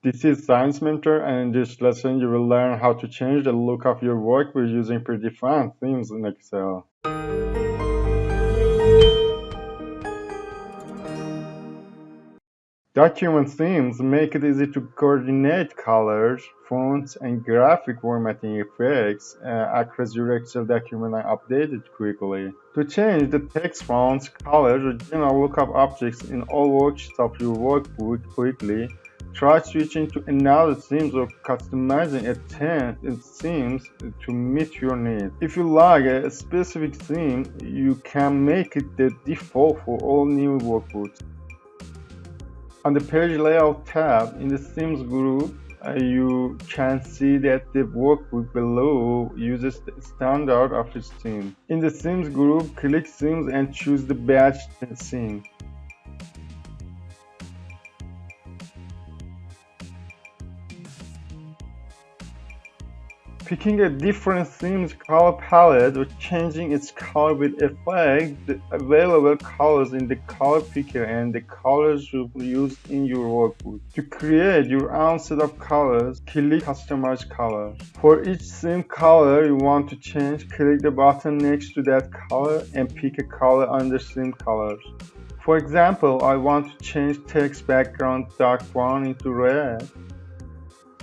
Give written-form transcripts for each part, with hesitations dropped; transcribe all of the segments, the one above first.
This is Science Mentor, and in this lesson you will learn how to change the look of your workbook using predefined themes in Excel. Document themes make it easy to coordinate colors, fonts, and graphic formatting effects across your Excel document and update it quickly. To change the text, fonts, colors, or general look of objects in all worksheets of your workbook quickly, try switching to another theme or customizing a theme to meet your needs. If you like a specific theme, you can make it the default for all new workbooks. On the Page Layout tab in the Themes group, you can see that the workbook below uses the standard Office theme. In the Themes group, click Themes and choose the Batch theme. Picking a different theme's color palette or changing its color will affect the available colors in the color picker and the colors you use in your workbook. To create your own set of colors, click Customize Colors. For each theme color you want to change, click the button next to that color and pick a color under Theme Colors. For example, I want to change text background dark brown into red,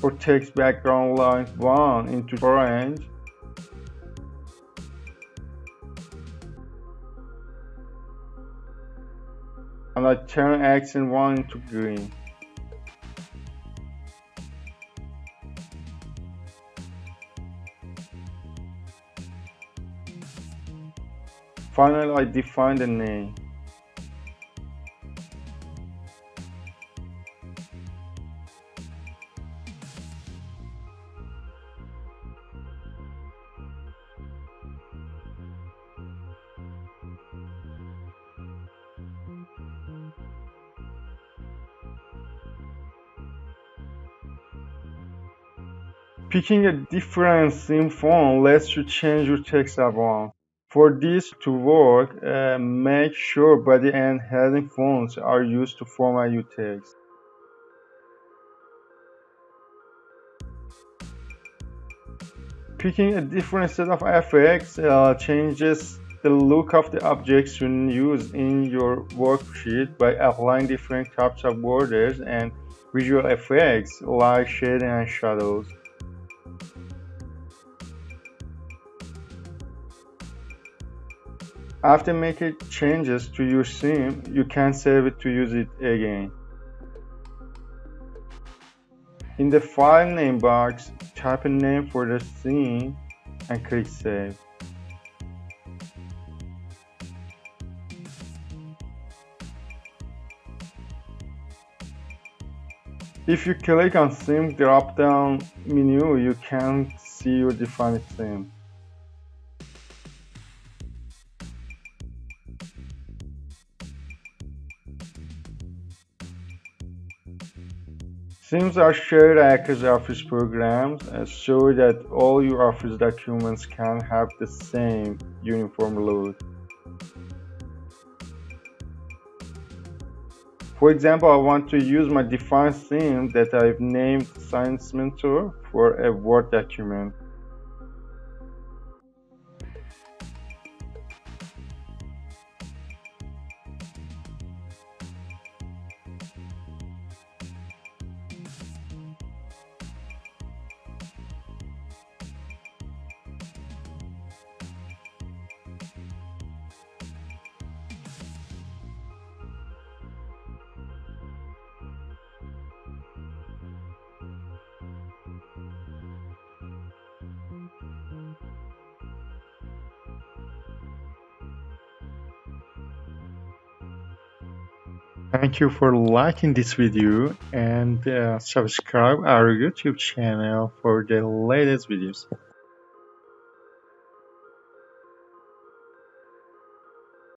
or text background light 1 into orange, and I turn accent 1 into green. Finally, I define the name. Picking a different theme font lets you change your text at once. For this to work, make sure body and heading fonts are used to format your text. Picking a different set of effects changes the look of the objects you use in your worksheet by applying different types of borders and visual effects like shading and shadows. After making changes to your theme, you can save it to use it again. In the file name box, type a name for the theme and click Save. If you click on Theme drop-down menu, you can see your defined theme. Themes are shared across Office programs so that all your Office documents can have the same uniform look. For example, I want to use my defined theme that I've named Science Mentor for a Word document. Thank you for liking this video and subscribe our YouTube channel for the latest videos.